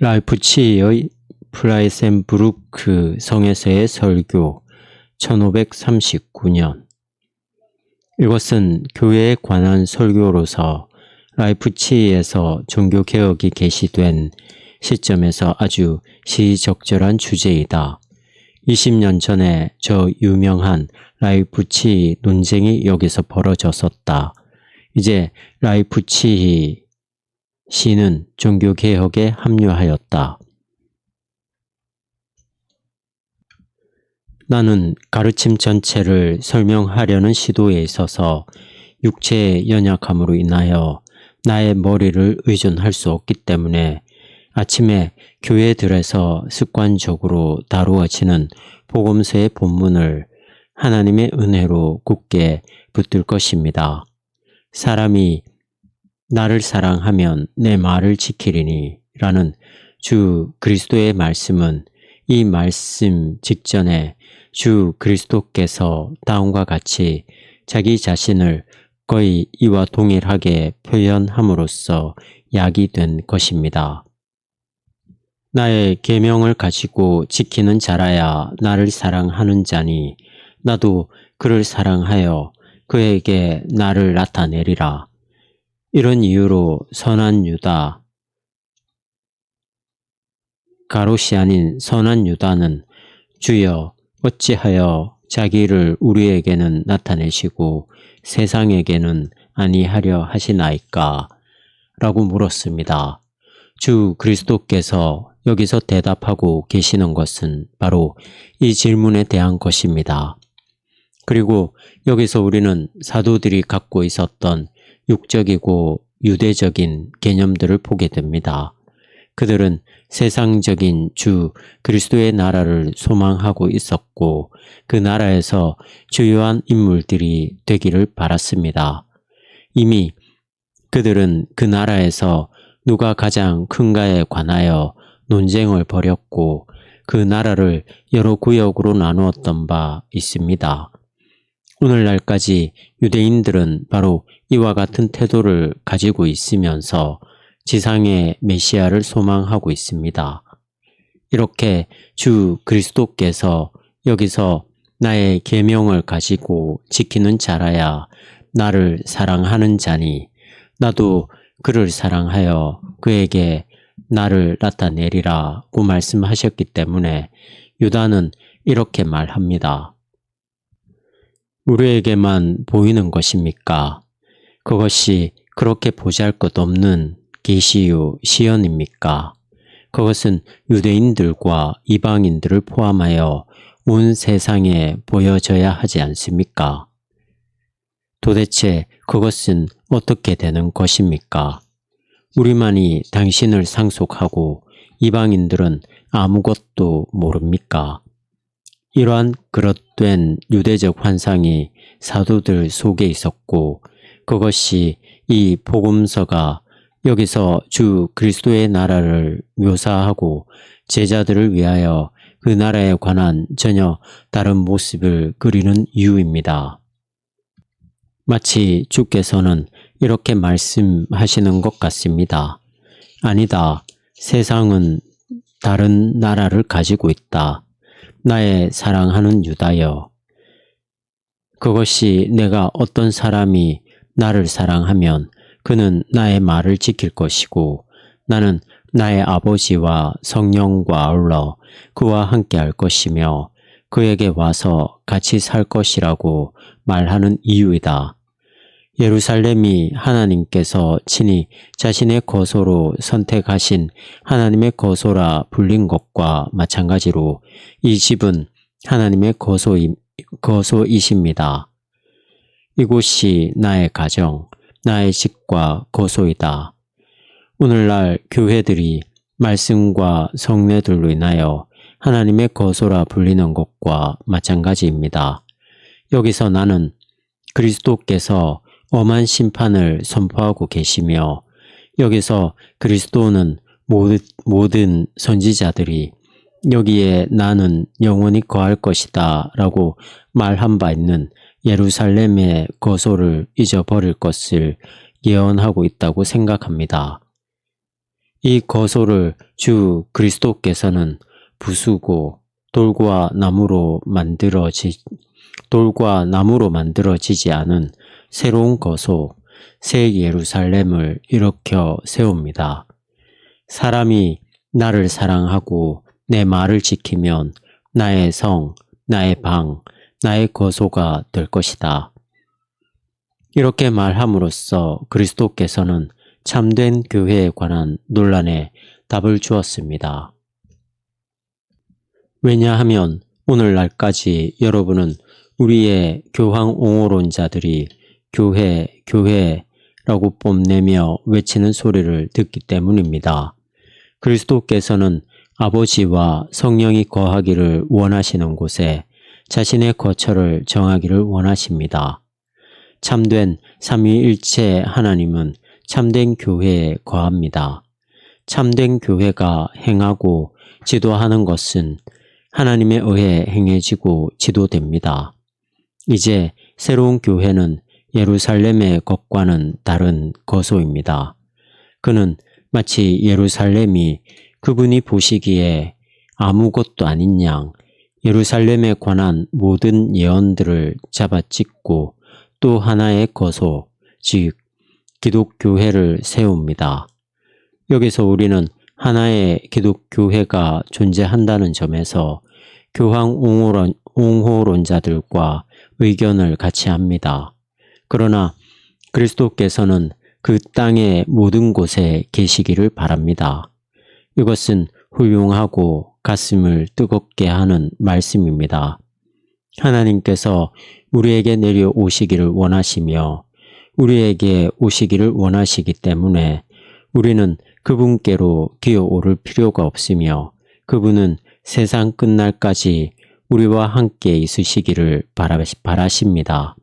라이프치히의 플라이센부르크 성에서의 설교 1539년. 이것은 교회에 관한 설교로서 라이프치히에서 종교개혁이 개시된 시점에서 아주 시적절한 주제이다. 20년 전에 저 유명한 라이프치히 논쟁이 여기서 벌어졌었다. 이제 라이프치히 시는 종교개혁에 합류하였다. 나는 가르침 전체를 설명하려는 시도에 있어서 육체의 연약함으로 인하여 나의 머리를 의존할 수 없기 때문에 아침에 교회들에서 습관적으로 다루어지는 복음서의 본문을 하나님의 은혜로 굳게 붙들 것입니다. 사람이 나를 사랑하면 내 말을 지키리니 라는 주 그리스도의 말씀은 이 말씀 직전에 주 그리스도께서 다음과 같이 자기 자신을 거의 이와 동일하게 표현함으로써 야기된 것입니다. 나의 계명을 가지고 지키는 자라야 나를 사랑하는 자니 나도 그를 사랑하여 그에게 나를 나타내리라. 이런 이유로 선한 유다, 가롯이 아닌 선한 유다는 주여 어찌하여 자기를 우리에게는 나타내시고 세상에게는 아니하려 하시나이까? 라고 물었습니다. 주 그리스도께서 여기서 대답하고 계시는 것은 바로 이 질문에 대한 것입니다. 그리고 여기서 우리는 사도들이 갖고 있었던 육적이고 유대적인 개념들을 보게 됩니다. 그들은 세상적인 주 그리스도의 나라를 소망하고 있었고 그 나라에서 주요한 인물들이 되기를 바랐습니다. 이미 그들은 그 나라에서 누가 가장 큰가에 관하여 논쟁을 벌였고 그 나라를 여러 구역으로 나누었던 바 있습니다. 오늘날까지 유대인들은 바로 이와 같은 태도를 가지고 있으면서 지상의 메시아를 소망하고 있습니다. 이렇게 주 그리스도께서 여기서 나의 계명을 가지고 지키는 자라야 나를 사랑하는 자니 나도 그를 사랑하여 그에게 나를 나타내리라고 말씀하셨기 때문에 유다는 이렇게 말합니다. 우리에게만 보이는 것입니까? 그것이 그렇게 보잘것없는 계시요 시연입니까? 그것은 유대인들과 이방인들을 포함하여 온 세상에 보여져야 하지 않습니까? 도대체 그것은 어떻게 되는 것입니까? 우리만이 당신을 상속하고 이방인들은 아무것도 모릅니까? 이러한 그릇된 유대적 환상이 사도들 속에 있었고 그것이 이 복음서가 여기서 주 그리스도의 나라를 묘사하고 제자들을 위하여 그 나라에 관한 전혀 다른 모습을 그리는 이유입니다. 마치 주께서는 이렇게 말씀하시는 것 같습니다. 아니다. 세상은 다른 나라를 가지고 있다. 나의 사랑하는 유다여. 그것이 내가 어떤 사람이 나를 사랑하면 그는 나의 말을 지킬 것이고 나는 나의 아버지와 성령과 아울러 그와 함께 할 것이며 그에게 와서 같이 살 것이라고 말하는 이유이다. 예루살렘이 하나님께서 친히 자신의 거소로 선택하신 하나님의 거소라 불린 것과 마찬가지로 이 집은 하나님의 거소이십니다. 이곳이 나의 가정, 나의 집과 거소이다. 오늘날 교회들이 말씀과 성례들로 인하여 하나님의 거소라 불리는 것과 마찬가지입니다. 여기서 나는 그리스도께서 엄한 심판을 선포하고 계시며 여기서 그리스도는 모든 선지자들이 여기에 나는 영원히 거할 것이다 라고 말한 바 있는 예루살렘의 거소를 잊어버릴 것을 예언하고 있다고 생각합니다. 이 거소를 주 그리스도께서는 부수고 돌과 나무로 만들어지지 않은 새로운 거소, 새 예루살렘을 일으켜 세웁니다. 사람이 나를 사랑하고 내 말을 지키면 나의 성, 나의 방, 나의 거소가 될 것이다. 이렇게 말함으로써 그리스도께서는 참된 교회에 관한 논란에 답을 주었습니다. 왜냐하면 오늘날까지 여러분은 우리의 교황 옹호론자들이 교회라고 뽐내며 외치는 소리를 듣기 때문입니다. 그리스도께서는 아버지와 성령이 거하기를 원하시는 곳에 자신의 거처를 정하기를 원하십니다. 참된 삼위일체 하나님은 참된 교회에 거합니다. 참된 교회가 행하고 지도하는 것은 하나님에 의해 행해지고 지도됩니다. 이제 새로운 교회는 예루살렘의 것과는 다른 거소입니다. 그는 마치 예루살렘이 그분이 보시기에 아무것도 아닌 양 예루살렘에 관한 모든 예언들을 잡아찍고 또 하나의 거소, 즉 기독교회를 세웁니다. 여기서 우리는 하나의 기독교회가 존재한다는 점에서 교황 옹호론자들과 의견을 같이 합니다. 그러나 그리스도께서는 그 땅의 모든 곳에 계시기를 바랍니다. 이것은 훌륭하고 가슴을 뜨겁게 하는 말씀입니다. 하나님께서 우리에게 내려오시기를 원하시며 우리에게 오시기를 원하시기 때문에 우리는 그분께로 기어오를 필요가 없으며 그분은 세상 끝날까지 우리와 함께 있으시기를 바라십니다.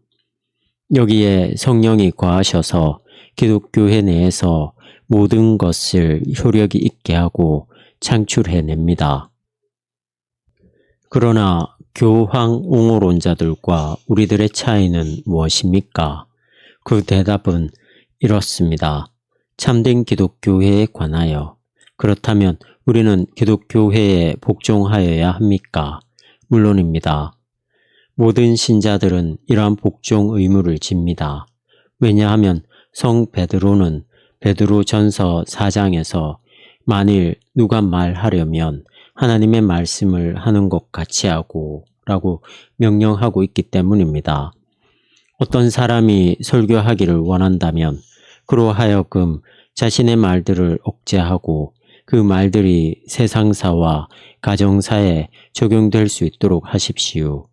여기에 성령이 거하셔서 기독교회 내에서 모든 것을 효력이 있게 하고 창출해냅니다. 그러나 교황 옹호론자들과 우리들의 차이는 무엇입니까? 그 대답은 이렇습니다. 참된 기독교회에 관하여 그렇다면 우리는 기독교회에 복종하여야 합니까? 물론입니다. 모든 신자들은 이러한 복종 의무를 집니다. 왜냐하면 성 베드로는 베드로전서 4장에서 만일 누가 말하려면 하나님의 말씀을 하는 것 같이 하고 라고 명령하고 있기 때문입니다. 어떤 사람이 설교하기를 원한다면 그로 하여금 자신의 말들을 억제하고 그 말들이 세상사와 가정사에 적용될 수 있도록 하십시오.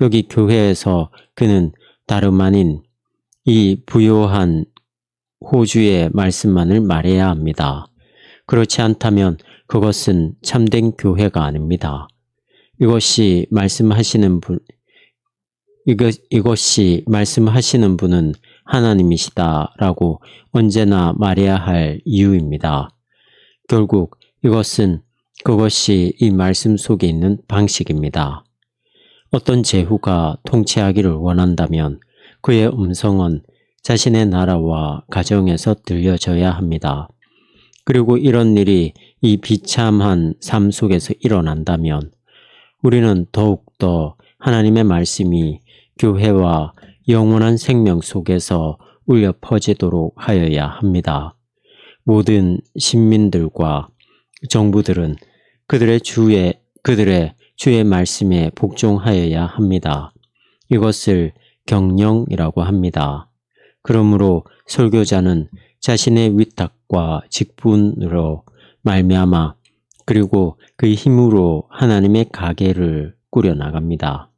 여기 교회에서 그는 다름 아닌 이 부요한 호주의 말씀만을 말해야 합니다. 그렇지 않다면 그것은 참된 교회가 아닙니다. 이것이 말씀하시는 분은 하나님이시다라고 언제나 말해야 할 이유입니다. 결국 그것이 이 말씀 속에 있는 방식입니다. 어떤 제후가 통치하기를 원한다면 그의 음성은 자신의 나라와 가정에서 들려져야 합니다. 그리고 이런 일이 이 비참한 삶 속에서 일어난다면 우리는 더욱더 하나님의 말씀이 교회와 영원한 생명 속에서 울려 퍼지도록 하여야 합니다. 모든 신민들과 정부들은 그들의 주의 말씀에 복종하여야 합니다. 이것을 경영이라고 합니다. 그러므로 설교자는 자신의 위탁과 직분으로 말미암아 그리고 그 힘으로 하나님의 가게를 꾸려나갑니다.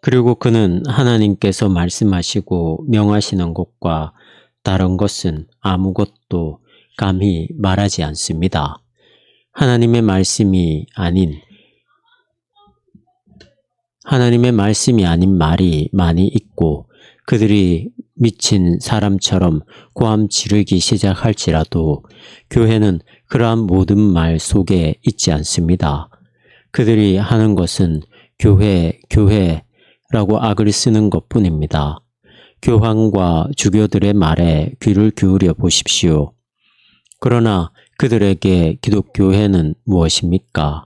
그리고 그는 하나님께서 말씀하시고 명하시는 것과 다른 것은 아무것도 감히 말하지 않습니다. 하나님의 말씀이 아닌 말이 많이 있고 그들이 미친 사람처럼 고함 지르기 시작할지라도 교회는 그러한 모든 말 속에 있지 않습니다. 그들이 하는 것은 교회라고 악을 쓰는 것뿐입니다. 교황과 주교들의 말에 귀를 기울여 보십시오. 그러나 그들에게 기독교회는 무엇입니까?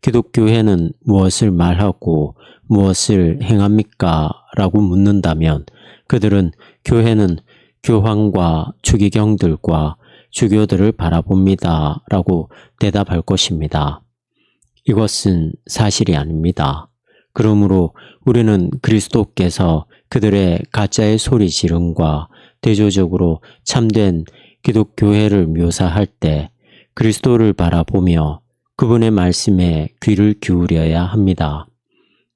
기독교회는 무엇을 말하고 무엇을 행합니까? 라고 묻는다면 그들은 교회는 교황과 추기경들과 주교들을 바라봅니다. 라고 대답할 것입니다. 이것은 사실이 아닙니다. 그러므로 우리는 그리스도께서 그들의 가짜의 소리 지름과 대조적으로 참된 기독교회를 묘사할 때 그리스도를 바라보며 그분의 말씀에 귀를 기울여야 합니다.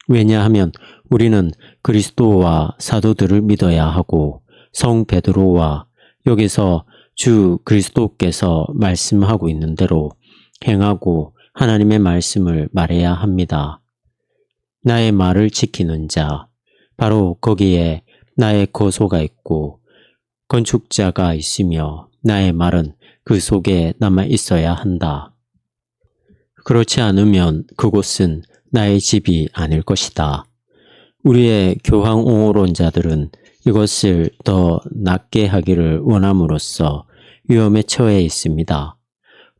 왜냐하면 우리는 그리스도와 사도들을 믿어야 하고 성 베드로와 여기서 주 그리스도께서 말씀하고 있는 대로 행하고 하나님의 말씀을 말해야 합니다. 나의 말을 지키는 자, 바로 거기에 나의 거소가 있고 건축자가 있으며 나의 말은 그 속에 남아 있어야 한다. 그렇지 않으면 그곳은 나의 집이 아닐 것이다. 우리의 교황 옹호론자들은 이것을 더 낮게 하기를 원함으로써 위험에 처해 있습니다.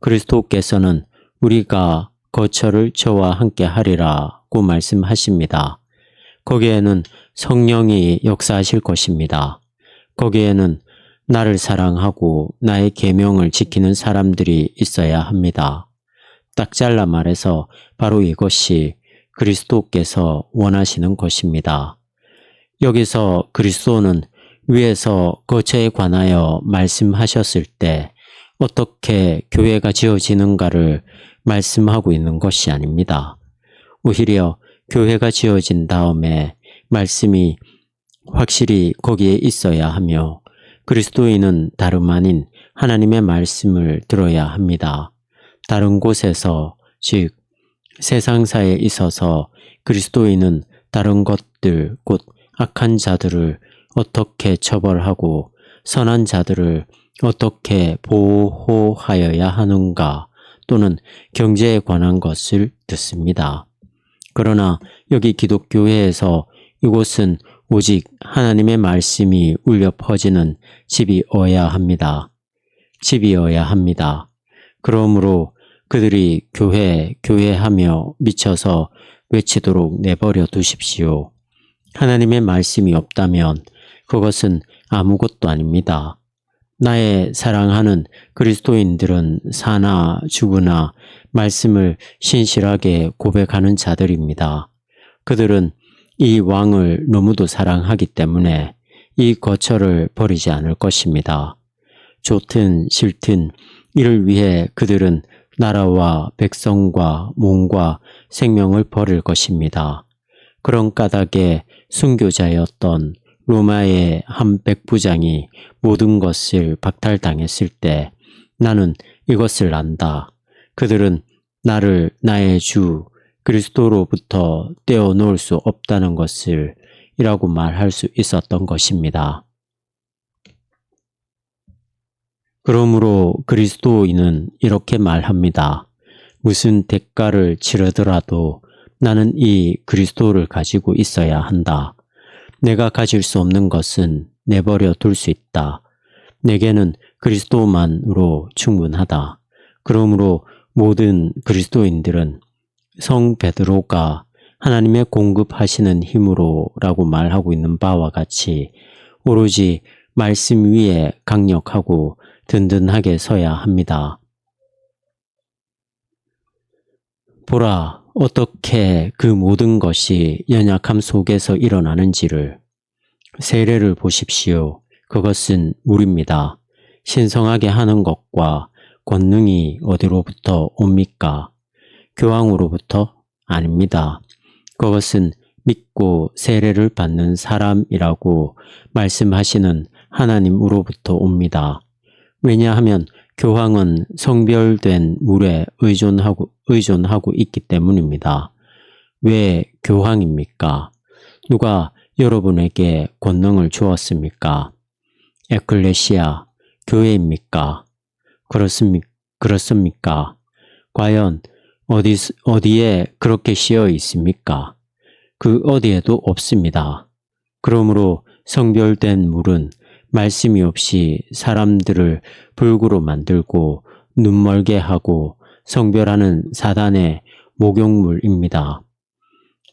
그리스도께서는 우리가 거처를 저와 함께 하리라고 말씀하십니다. 거기에는 성령이 역사하실 것입니다. 거기에는 나를 사랑하고 나의 계명을 지키는 사람들이 있어야 합니다. 딱 잘라 말해서 바로 이것이 그리스도께서 원하시는 것입니다. 여기서 그리스도는 위에서 거처에 관하여 말씀하셨을 때 어떻게 교회가 지어지는가를 말씀하고 있는 것이 아닙니다. 오히려 교회가 지어진 다음에 말씀이 확실히 거기에 있어야 하며 그리스도인은 다름 아닌 하나님의 말씀을 들어야 합니다. 다른 곳에서 즉 세상사에 있어서 그리스도인은 다른 것들 곧 악한 자들을 어떻게 처벌하고 선한 자들을 어떻게 보호하여야 하는가 또는 경제에 관한 것을 듣습니다. 그러나 여기 기독교회에서 이곳은 오직 하나님의 말씀이 울려 퍼지는 집이어야 합니다. 집이어야 합니다. 그러므로 그들이 교회하며 미쳐서 외치도록 내버려 두십시오. 하나님의 말씀이 없다면 그것은 아무것도 아닙니다. 나의 사랑하는 그리스도인들은 사나 죽으나 말씀을 신실하게 고백하는 자들입니다. 그들은 이 왕을 너무도 사랑하기 때문에 이 거처를 버리지 않을 것입니다. 좋든 싫든 이를 위해 그들은 나라와 백성과 몸과 생명을 버릴 것입니다. 그런 까닭에 순교자였던 로마의 한 백부장이 모든 것을 박탈당했을 때 나는 이것을 안다. 그들은 나를 나의 주 그리스도로부터 떼어놓을 수 없다는 것을 이라고 말할 수 있었던 것입니다. 그러므로 그리스도인은 이렇게 말합니다. 무슨 대가를 치르더라도 나는 이 그리스도를 가지고 있어야 한다. 내가 가질 수 없는 것은 내버려 둘 수 있다. 내게는 그리스도만으로 충분하다. 그러므로 모든 그리스도인들은 성 베드로가 하나님의 공급하시는 힘으로 라고 말하고 있는 바와 같이 오로지 말씀 위에 강력하고 든든하게 서야 합니다. 보라, 어떻게 그 모든 것이 연약함 속에서 일어나는지를. 세례를 보십시오. 그것은 물입니다. 신성하게 하는 것과 권능이 어디로부터 옵니까? 교황으로부터? 아닙니다. 그것은 믿고 세례를 받는 사람이라고 말씀하시는 하나님으로부터 옵니다. 왜냐하면 교황은 성별된 물에 의존하고 있기 때문입니다. 왜 교황입니까? 누가 여러분에게 권능을 주었습니까? 에클레시아, 교회입니까? 그렇습니까? 과연 어디에 그렇게 씌어 있습니까? 그 어디에도 없습니다. 그러므로 성별된 물은 말씀이 없이 사람들을 불구로 만들고 눈멀게 하고 성별하는 사단의 목욕물입니다.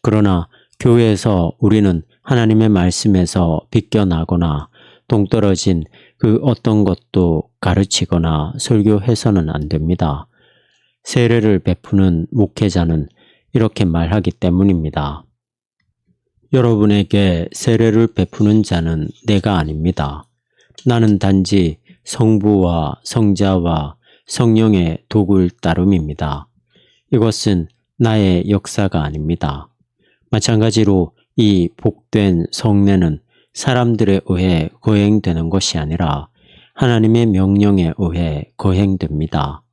그러나 교회에서 우리는 하나님의 말씀에서 비껴나거나 동떨어진 그 어떤 것도 가르치거나 설교해서는 안 됩니다. 세례를 베푸는 목회자는 이렇게 말하기 때문입니다. 여러분에게 세례를 베푸는 자는 내가 아닙니다. 나는 단지 성부와 성자와 성령의 도구일 따름입니다. 이것은 나의 역사가 아닙니다. 마찬가지로 이 복된 성례는 사람들에 의해 거행되는 것이 아니라 하나님의 명령에 의해 거행됩니다.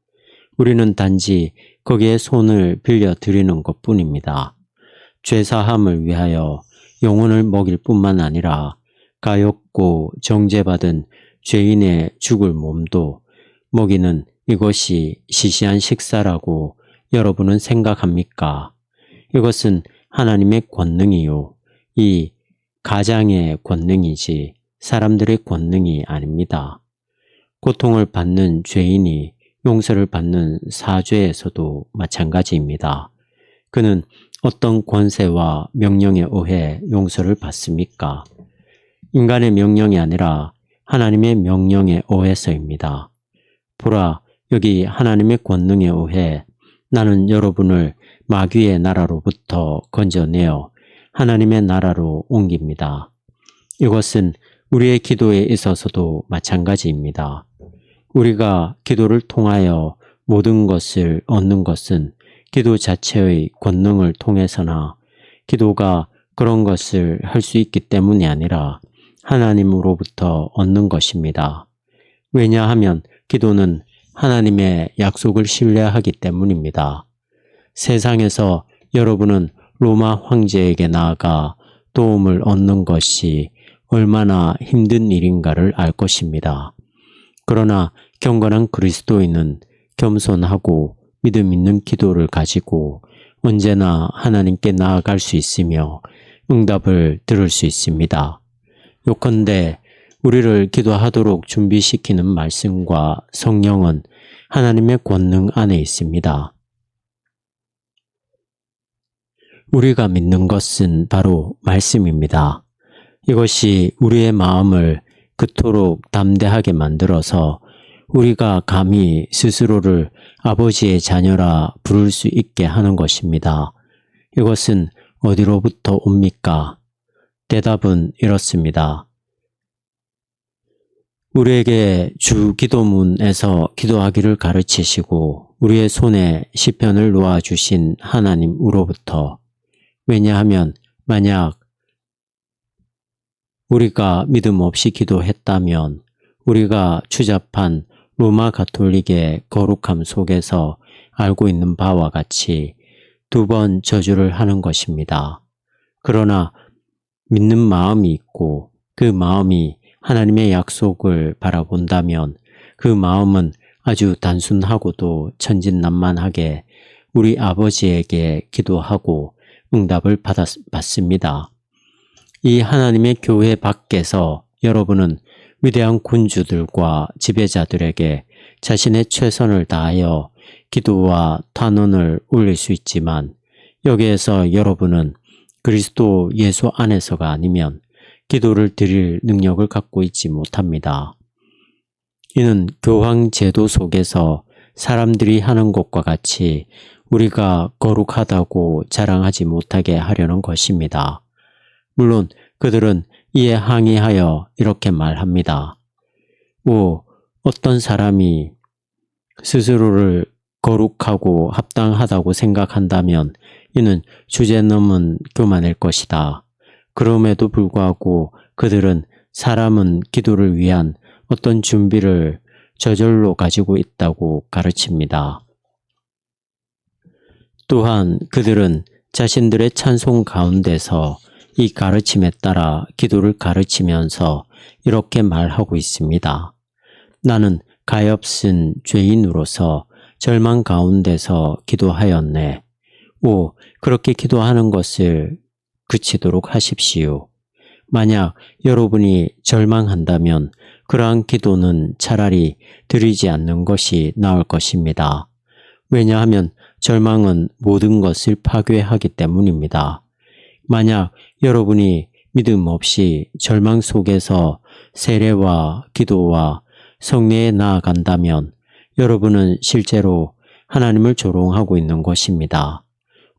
우리는 단지 거기에 손을 빌려 드리는 것뿐입니다. 죄사함을 위하여 영혼을 먹일 뿐만 아니라 가엾고 정죄받은 죄인의 죽을 몸도 먹이는 이것이 시시한 식사라고 여러분은 생각합니까? 이것은 하나님의 권능이요. 이 가장의 권능이지 사람들의 권능이 아닙니다. 고통을 받는 죄인이 용서를 받는 사죄에서도 마찬가지입니다. 그는 어떤 권세와 명령에 의해 용서를 받습니까? 인간의 명령이 아니라 하나님의 명령에 의해서입니다. 보라, 여기 하나님의 권능에 의해 나는 여러분을 마귀의 나라로부터 건져내어 하나님의 나라로 옮깁니다. 이것은 우리의 기도에 있어서도 마찬가지입니다. 우리가 기도를 통하여 모든 것을 얻는 것은 기도 자체의 권능을 통해서나 기도가 그런 것을 할 수 있기 때문이 아니라 하나님으로부터 얻는 것입니다. 왜냐하면 기도는 하나님의 약속을 신뢰하기 때문입니다. 세상에서 여러분은 로마 황제에게 나아가 도움을 얻는 것이 얼마나 힘든 일인가를 알 것입니다. 그러나 경건한 그리스도인은 겸손하고 믿음 있는 기도를 가지고 언제나 하나님께 나아갈 수 있으며 응답을 들을 수 있습니다. 요컨대 우리를 기도하도록 준비시키는 말씀과 성령은 하나님의 권능 안에 있습니다. 우리가 믿는 것은 바로 말씀입니다. 이것이 우리의 마음을 그토록 담대하게 만들어서 우리가 감히 스스로를 아버지의 자녀라 부를 수 있게 하는 것입니다. 이것은 어디로부터 옵니까? 대답은 이렇습니다. 우리에게 주 기도문에서 기도하기를 가르치시고 우리의 손에 시편을 놓아주신 하나님으로부터. 왜냐하면 만약 우리가 믿음 없이 기도했다면 우리가 추잡한 로마 가톨릭의 거룩함 속에서 알고 있는 바와 같이 2번 저주를 하는 것입니다. 그러나 믿는 마음이 있고 그 마음이 하나님의 약속을 바라본다면 그 마음은 아주 단순하고도 천진난만하게 우리 아버지에게 기도하고 응답을 받습니다. 이 하나님의 교회 밖에서 여러분은 위대한 군주들과 지배자들에게 자신의 최선을 다하여 기도와 탄원을 올릴 수 있지만 여기에서 여러분은 그리스도 예수 안에서가 아니면 기도를 드릴 능력을 갖고 있지 못합니다. 이는 교황 제도 속에서 사람들이 하는 것과 같이 우리가 거룩하다고 자랑하지 못하게 하려는 것입니다. 물론 그들은 이에 항의하여 이렇게 말합니다. 어떤 사람이 스스로를 거룩하고 합당하다고 생각한다면 이는 주제넘은 교만일 것이다. 그럼에도 불구하고 그들은 사람은 기도를 위한 어떤 준비를 저절로 가지고 있다고 가르칩니다. 또한 그들은 자신들의 찬송 가운데서 이 가르침에 따라 기도를 가르치면서 이렇게 말하고 있습니다. 나는 가엾은 죄인으로서 절망 가운데서 기도하였네. 그렇게 기도하는 것을 그치도록 하십시오. 만약 여러분이 절망한다면 그러한 기도는 차라리 드리지 않는 것이 나을 것입니다. 왜냐하면 절망은 모든 것을 파괴하기 때문입니다. 만약 여러분이 믿음 없이 절망 속에서 세례와 기도와 성례에 나아간다면 여러분은 실제로 하나님을 조롱하고 있는 것입니다.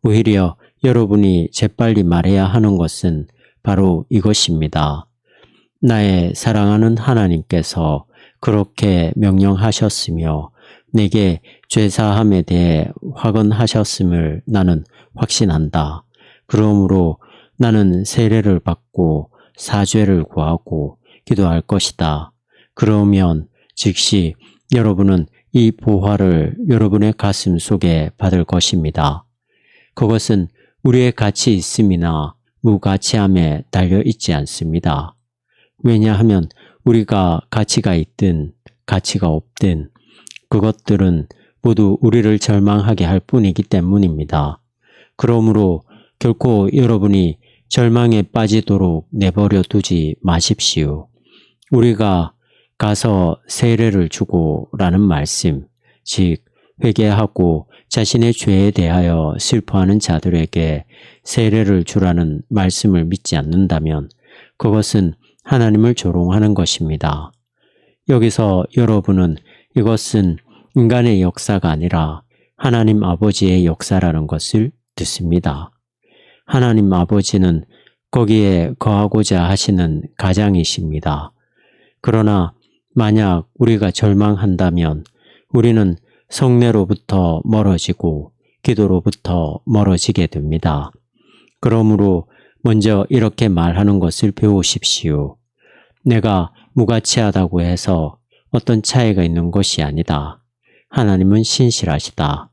오히려 여러분이 재빨리 말해야 하는 것은 바로 이것입니다. 나의 사랑하는 하나님께서 그렇게 명령하셨으며 내게 죄사함에 대해 확언하셨음을 나는 확신한다. 그러므로 나는 세례를 받고 사죄를 구하고 기도할 것이다. 그러면 즉시 여러분은 이 보화를 여러분의 가슴 속에 받을 것입니다. 그것은 우리의 가치 있음이나 무가치함에 달려 있지 않습니다. 왜냐하면 우리가 가치가 있든 가치가 없든 그것들은 모두 우리를 절망하게 할 뿐이기 때문입니다. 그러므로 결코 여러분이 절망에 빠지도록 내버려 두지 마십시오. 우리가 가서 세례를 주고 라는 말씀, 즉 회개하고 자신의 죄에 대하여 슬퍼하는 자들에게 세례를 주라는 말씀을 믿지 않는다면 그것은 하나님을 조롱하는 것입니다. 여기서 여러분은 이것은 인간의 역사가 아니라 하나님 아버지의 역사라는 것을 듣습니다. 하나님 아버지는 거기에 거하고자 하시는 가장이십니다. 그러나 만약 우리가 절망한다면 우리는 성례로부터 멀어지고 기도로부터 멀어지게 됩니다. 그러므로 먼저 이렇게 말하는 것을 배우십시오. 내가 무가치하다고 해서 어떤 차이가 있는 것이 아니다. 하나님은 신실하시다.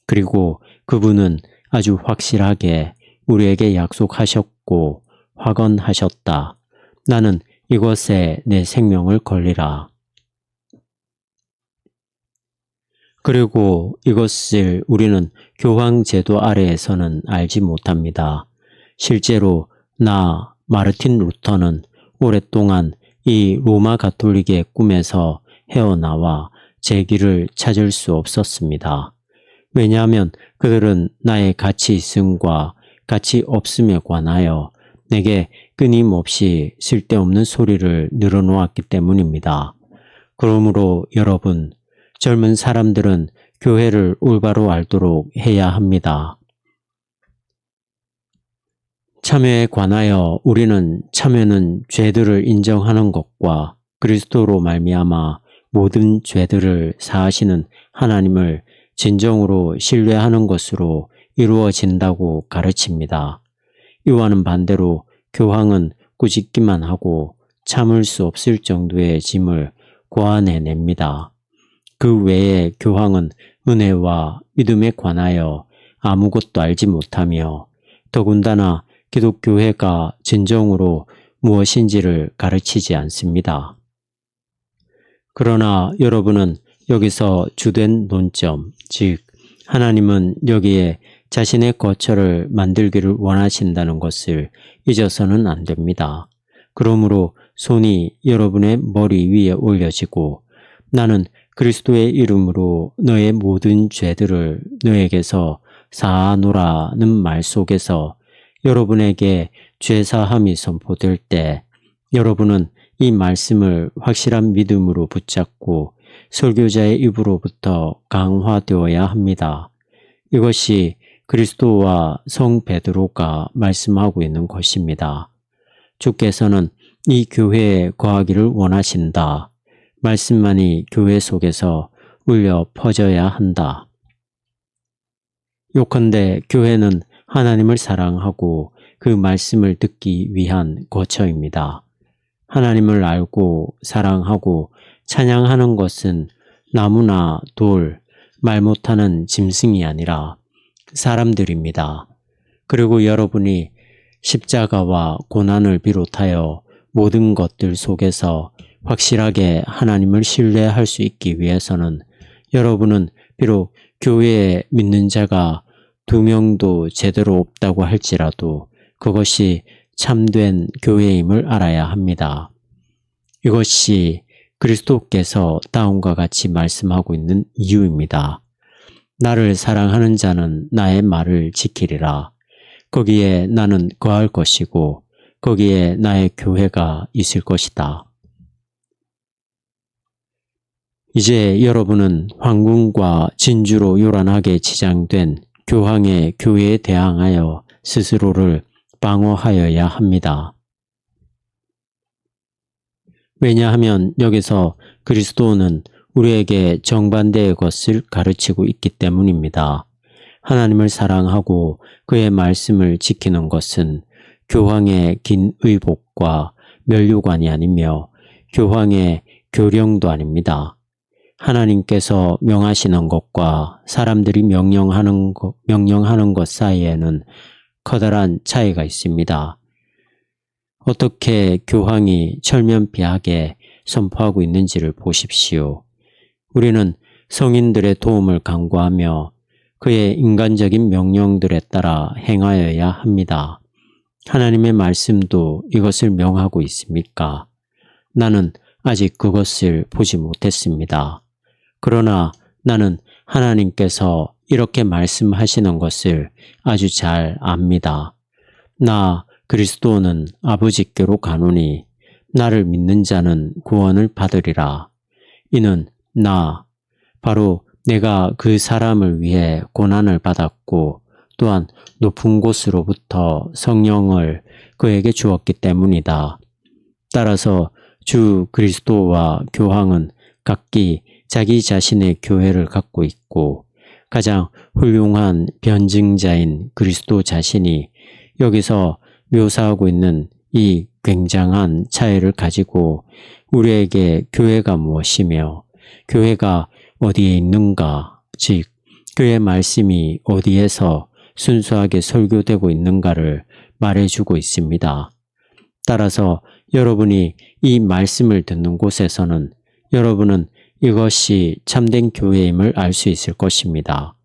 그리고 그분은 아주 확실하게 우리에게 약속하셨고 확언하셨다. 나는 이것에 내 생명을 걸리라. 그리고 이것을 우리는 교황제도 아래에서는 알지 못합니다. 실제로 나 마르틴 루터는 오랫동안 이 로마 가톨릭의 꿈에서 헤어나와 제 길을 찾을 수 없었습니다. 왜냐하면 그들은 나의 가치 있음과 가치 없음에 관하여 내게 끊임없이 쓸데없는 소리를 늘어놓았기 때문입니다. 그러므로 여러분, 젊은 사람들은 교회를 올바로 알도록 해야 합니다. 참회에 관하여 우리는 참회는 죄들을 인정하는 것과 그리스도로 말미암아 모든 죄들을 사하시는 하나님을 진정으로 신뢰하는 것으로 이루어진다고 가르칩니다. 이와는 반대로 교황은 꾸짖기만 하고 참을 수 없을 정도의 짐을 고안해냅니다. 그 외에 교황은 은혜와 믿음에 관하여 아무것도 알지 못하며 더군다나 기독교회가 진정으로 무엇인지를 가르치지 않습니다. 그러나 여러분은 여기서 주된 논점, 즉 하나님은 여기에 자신의 거처를 만들기를 원하신다는 것을 잊어서는 안 됩니다. 그러므로 손이 여러분의 머리 위에 올려지고 나는 그리스도의 이름으로 너의 모든 죄들을 너에게서 사하노라는 말 속에서 여러분에게 죄사함이 선포될 때 여러분은 이 말씀을 확실한 믿음으로 붙잡고 설교자의 입으로부터 강화되어야 합니다. 이것이 그리스도와 성 베드로가 말씀하고 있는 것입니다. 주께서는 이 교회에 거하기를 원하신다. 말씀만이 교회 속에서 울려 퍼져야 한다. 요컨대 교회는 하나님을 사랑하고 그 말씀을 듣기 위한 거처입니다. 하나님을 알고 사랑하고 찬양하는 것은 나무나 돌, 말 못하는 짐승이 아니라 사람들입니다. 그리고 여러분이 십자가와 고난을 비롯하여 모든 것들 속에서 확실하게 하나님을 신뢰할 수 있기 위해서는 여러분은 비록 교회에 믿는 자가 2명도 제대로 없다고 할지라도 그것이 참된 교회임을 알아야 합니다. 이것이 그리스도께서 다음과 같이 말씀하고 있는 이유입니다. 나를 사랑하는 자는 나의 말을 지키리라. 거기에 나는 거할 것이고 거기에 나의 교회가 있을 것이다. 이제 여러분은 황궁과 진주로 요란하게 치장된 교황의 교회에 대항하여 스스로를 방어하여야 합니다. 왜냐하면 여기서 그리스도는 우리에게 정반대의 것을 가르치고 있기 때문입니다. 하나님을 사랑하고 그의 말씀을 지키는 것은 교황의 긴 의복과 면류관이 아니며 교황의 교령도 아닙니다. 하나님께서 명하시는 것과 사람들이 명령하는 것 사이에는 커다란 차이가 있습니다. 어떻게 교황이 철면피하게 선포하고 있는지를 보십시오. 우리는 성인들의 도움을 간구하며 그의 인간적인 명령들에 따라 행하여야 합니다. 하나님의 말씀도 이것을 명하고 있습니까? 나는 아직 그것을 보지 못했습니다. 그러나 나는 하나님께서 이렇게 말씀하시는 것을 아주 잘 압니다. 나 그리스도는 아버지께로 가노니 나를 믿는 자는 구원을 받으리라. 이는 나 바로 내가 그 사람을 위해 고난을 받았고 또한 높은 곳으로부터 성령을 그에게 주었기 때문이다. 따라서 주 그리스도와 교황은 각기 자기 자신의 교회를 갖고 있고 가장 훌륭한 변증자인 그리스도 자신이 여기서 묘사하고 있는 이 굉장한 차이를 가지고 우리에게 교회가 무엇이며 교회가 어디에 있는가, 즉 그의 말씀이 어디에서 순수하게 설교되고 있는가를 말해주고 있습니다. 따라서 여러분이 이 말씀을 듣는 곳에서는 여러분은 이것이 참된 교회임을 알 수 있을 것입니다.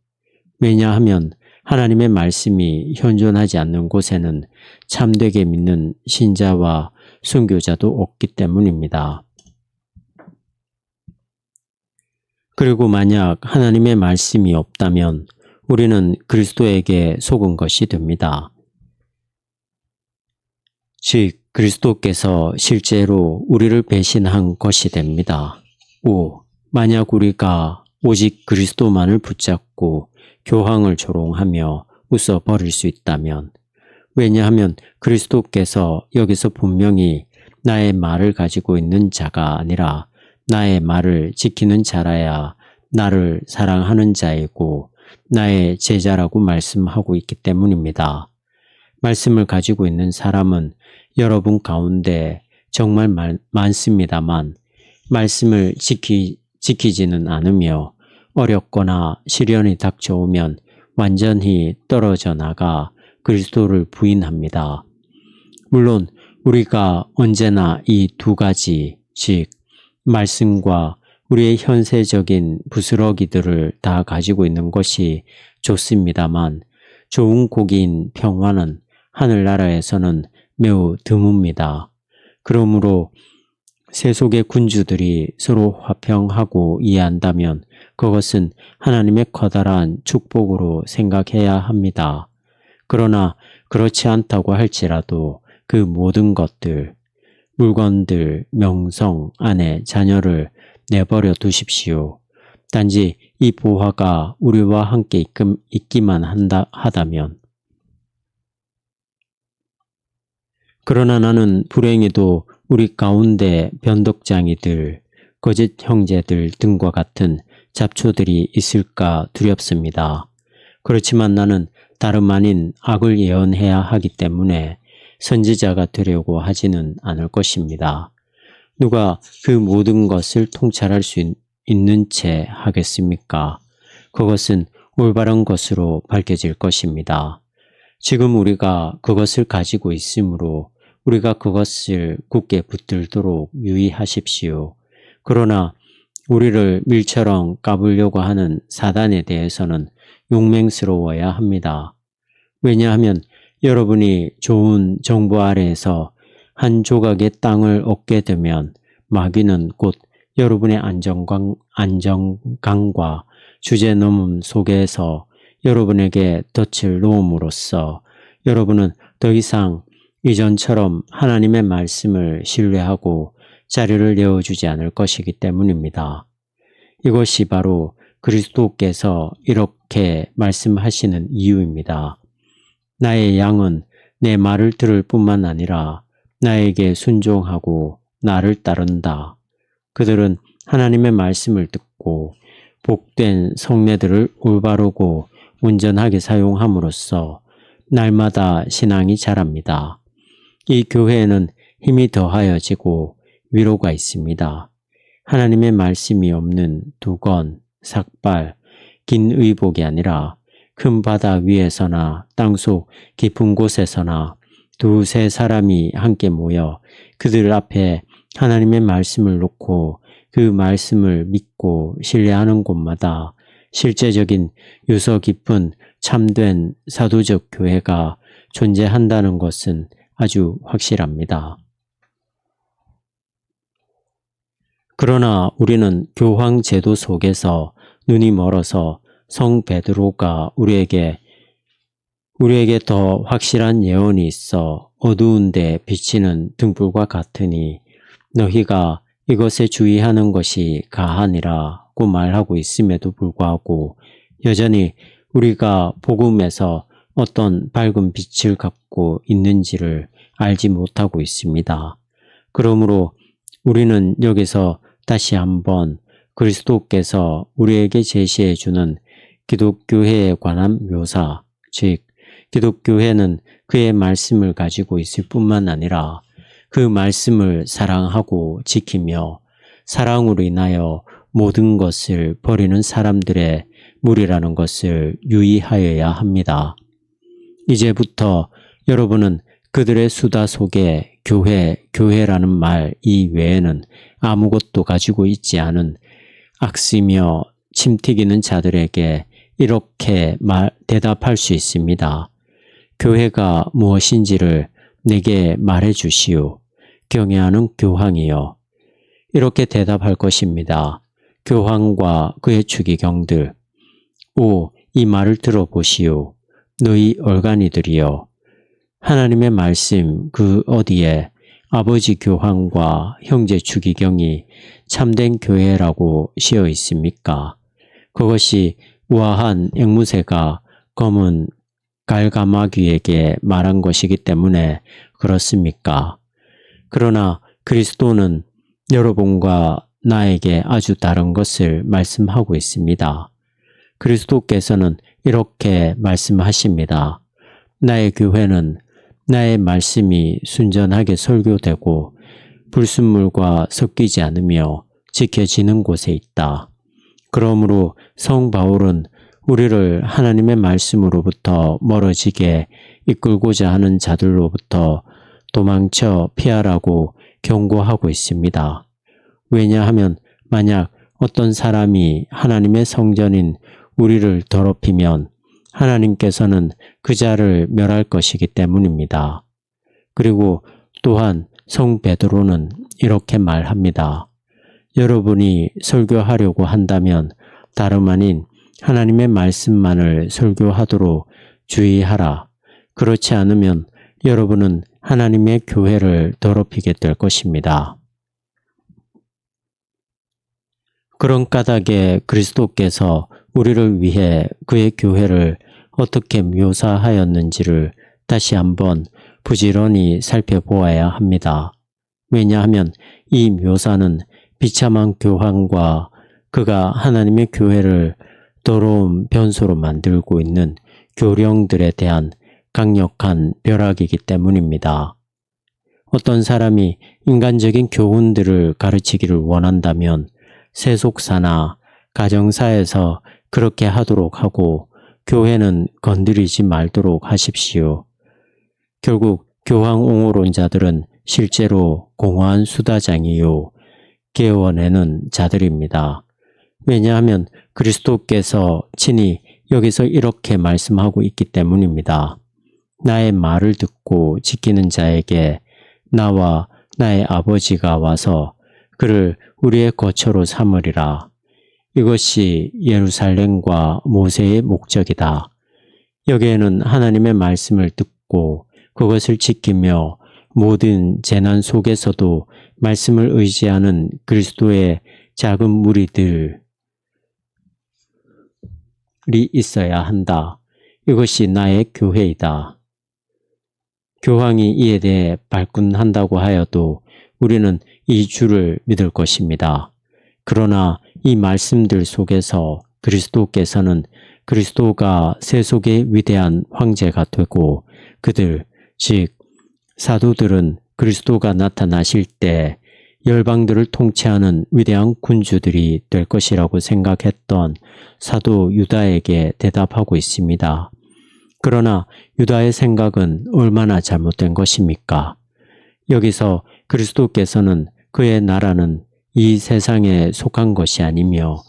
왜냐하면 하나님의 말씀이 현존하지 않는 곳에는 참되게 믿는 신자와 순교자도 없기 때문입니다. 그리고 만약 하나님의 말씀이 없다면 우리는 그리스도에게 속은 것이 됩니다. 즉 그리스도께서 실제로 우리를 배신한 것이 됩니다. 5. 만약 우리가 오직 그리스도만을 붙잡고 교황을 조롱하며 웃어버릴 수 있다면, 왜냐하면 그리스도께서 여기서 분명히 나의 말을 가지고 있는 자가 아니라 나의 말을 지키는 자라야 나를 사랑하는 자이고 나의 제자라고 말씀하고 있기 때문입니다. 말씀을 가지고 있는 사람은 여러분 가운데 정말 많습니다만 말씀을 지키지는 않으며 어렵거나 시련이 닥쳐오면 완전히 떨어져 나가 그리스도를 부인합니다. 물론 우리가 언제나 이 두 가지, 즉 말씀과 우리의 현세적인 부스러기들을 다 가지고 있는 것이 좋습니다만 좋은 고기인 평화는 하늘나라에서는 매우 드뭅니다. 그러므로 세속의 군주들이 서로 화평하고 이해한다면 그것은 하나님의 커다란 축복으로 생각해야 합니다. 그러나 그렇지 않다고 할지라도 그 모든 것들, 물건들, 명성, 아내, 자녀를 내버려 두십시오. 단지 이 보화가 우리와 함께 있기만 하다면. 그러나 나는 불행히도 우리 가운데 변덕장이들, 거짓 형제들 등과 같은 잡초들이 있을까 두렵습니다. 그렇지만 나는 다름 아닌 악을 예언해야 하기 때문에 선지자가 되려고 하지는 않을 것입니다. 누가 그 모든 것을 통찰할 수 있는 채 하겠습니까? 그것은 올바른 것으로 밝혀질 것입니다. 지금 우리가 그것을 가지고 있으므로 우리가 그것을 굳게 붙들도록 유의하십시오. 그러나 우리를 밀처럼 까불려고 하는 사단에 대해서는 용맹스러워야 합니다. 왜냐하면 여러분이 좋은 정부 아래에서 한 조각의 땅을 얻게 되면 마귀는 곧 여러분의 안정감과 주제넘음 속에서 여러분에게 덫을 놓음으로써 여러분은 더 이상 이전처럼 하나님의 말씀을 신뢰하고 자리를 내어주지 않을 것이기 때문입니다. 이것이 바로 그리스도께서 이렇게 말씀하시는 이유입니다. 나의 양은 내 말을 들을 뿐만 아니라 나에게 순종하고 나를 따른다. 그들은 하나님의 말씀을 듣고 복된 성례들을 올바르고 온전하게 사용함으로써 날마다 신앙이 자랍니다. 이 교회에는 힘이 더하여지고 위로가 있습니다. 하나님의 말씀이 없는 두건, 삭발, 긴 의복이 아니라 큰 바다 위에서나 땅속 깊은 곳에서나 두세 사람이 함께 모여 그들 앞에 하나님의 말씀을 놓고 그 말씀을 믿고 신뢰하는 곳마다 실제적인 유서 깊은 참된 사도적 교회가 존재한다는 것은 아주 확실합니다. 그러나 우리는 교황 제도 속에서 눈이 멀어서 성 베드로가 우리에게 더 확실한 예언이 있어 어두운 데 비치는 등불과 같으니 너희가 이것에 주의하는 것이 가하니라고 말하고 있음에도 불구하고 여전히 우리가 복음에서 어떤 밝은 빛을 갖고 있는지를 알지 못하고 있습니다. 그러므로 우리는 여기서 다시 한번 그리스도께서 우리에게 제시해 주는 기독교회에 관한 묘사, 즉 기독교회는 그의 말씀을 가지고 있을 뿐만 아니라 그 말씀을 사랑하고 지키며 사랑으로 인하여 모든 것을 버리는 사람들의 무리라는 것을 유의하여야 합니다. 이제부터 여러분은 그들의 수다 속에 교회라는 말 이외에는 아무것도 가지고 있지 않은 악쓰며 침튀기는 자들에게 이렇게 대답할 수 있습니다. 교회가 무엇인지를 내게 말해 주시오. 경외하는 교황이여. 이렇게 대답할 것입니다. 교황과 그의 추기경들. 오, 이 말을 들어보시오. 너희 얼간이들이여. 하나님의 말씀 그 어디에 아버지 교황과 형제 추기경이 참된 교회라고 씌어 있습니까? 그것이 우아한 앵무새가 검은 갈가마귀에게 말한 것이기 때문에 그렇습니까? 그러나 그리스도는 여러분과 나에게 아주 다른 것을 말씀하고 있습니다. 그리스도께서는 이렇게 말씀하십니다. 나의 교회는 나의 말씀이 순전하게 설교되고 불순물과 섞이지 않으며 지켜지는 곳에 있다. 그러므로 성 바울은 우리를 하나님의 말씀으로부터 멀어지게 이끌고자 하는 자들로부터 도망쳐 피하라고 경고하고 있습니다. 왜냐하면 만약 어떤 사람이 하나님의 성전인 우리를 더럽히면 하나님께서는 그 자를 멸할 것이기 때문입니다. 그리고 또한 성 베드로는 이렇게 말합니다. 여러분이 설교하려고 한다면 다름 아닌 하나님의 말씀만을 설교하도록 주의하라. 그렇지 않으면 여러분은 하나님의 교회를 더럽히게 될 것입니다. 그런 까닭에 그리스도께서 우리를 위해 그의 교회를 어떻게 묘사하였는지를 다시 한번 부지런히 살펴보아야 합니다. 왜냐하면 이 묘사는 비참한 교황과 그가 하나님의 교회를 더러운 변소로 만들고 있는 교령들에 대한 강력한 벼락이기 때문입니다. 어떤 사람이 인간적인 교훈들을 가르치기를 원한다면 세속사나 가정사에서 그렇게 하도록 하고 교회는 건드리지 말도록 하십시오. 결국 교황 옹호론자들은 실제로 공허한 수다장이요 깨워내는 자들입니다. 왜냐하면 그리스도께서 친히 여기서 이렇게 말씀하고 있기 때문입니다. 나의 말을 듣고 지키는 자에게 나와 나의 아버지가 와서 그를 우리의 거처로 삼으리라. 이것이 예루살렘과 모세의 목적이다. 여기에는 하나님의 말씀을 듣고 그것을 지키며 모든 재난 속에서도 말씀을 의지하는 그리스도의 작은 무리들이 있어야 한다. 이것이 나의 교회이다. 교황이 이에 대해 발끈한다고 하여도 우리는 이 주를 믿을 것입니다. 그러나 이 말씀들 속에서 그리스도께서는 그리스도가 세속의 위대한 황제가 되고 그들, 즉 사도들은 그리스도가 나타나실 때 열방들을 통치하는 위대한 군주들이 될 것이라고 생각했던 사도 유다에게 대답하고 있습니다. 그러나 유다의 생각은 얼마나 잘못된 것입니까? 여기서 그리스도께서는 그의 나라는 이 세상에 속한 것이 아니며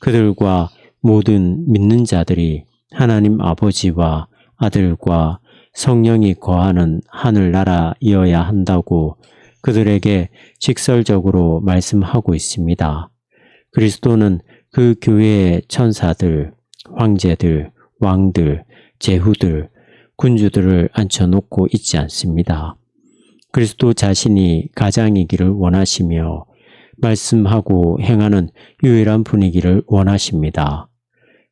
그들과 모든 믿는 자들이 하나님 아버지와 아들과 성령이 거하는 하늘나라이어야 한다고 그들에게 직설적으로 말씀하고 있습니다. 그리스도는 그 교회의 천사들, 황제들, 왕들, 제후들, 군주들을 앉혀놓고 있지 않습니다. 그리스도 자신이 가장이기를 원하시며 말씀하고 행하는 유일한 분이기를 원하십니다.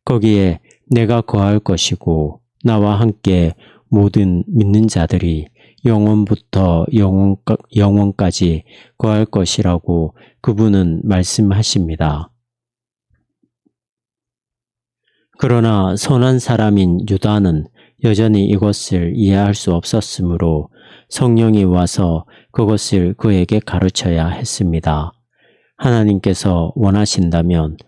거기에 내가 거할 것이고 나와 함께 모든 믿는 자들이 영원부터 영원까지 거할 것이라고 그분은 말씀하십니다. 그러나 선한 사람인 유다는 여전히 이것을 이해할 수 없었으므로 성령이 와서 그것을 그에게 가르쳐야 했습니다. 하나님께서 원하신다면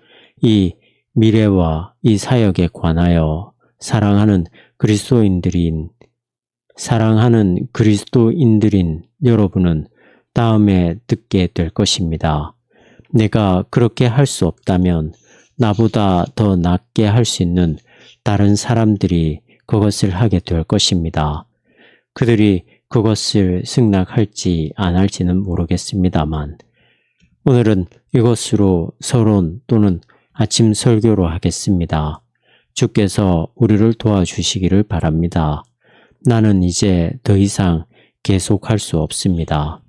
이 미래와 이 사역에 관하여 사랑하는 그리스도인들인 여러분은 다음에 듣게 될 것입니다. 내가 그렇게 할 수 없다면 나보다 더 낫게 할 수 있는 다른 사람들이 그것을 하게 될 것입니다. 그들이 그것을 승낙할지 안 할지는 모르겠습니다만 오늘은 이것으로 서론 또는 아침 설교로 하겠습니다. 주께서 우리를 도와주시기를 바랍니다. 나는 이제 더 이상 계속할 수 없습니다.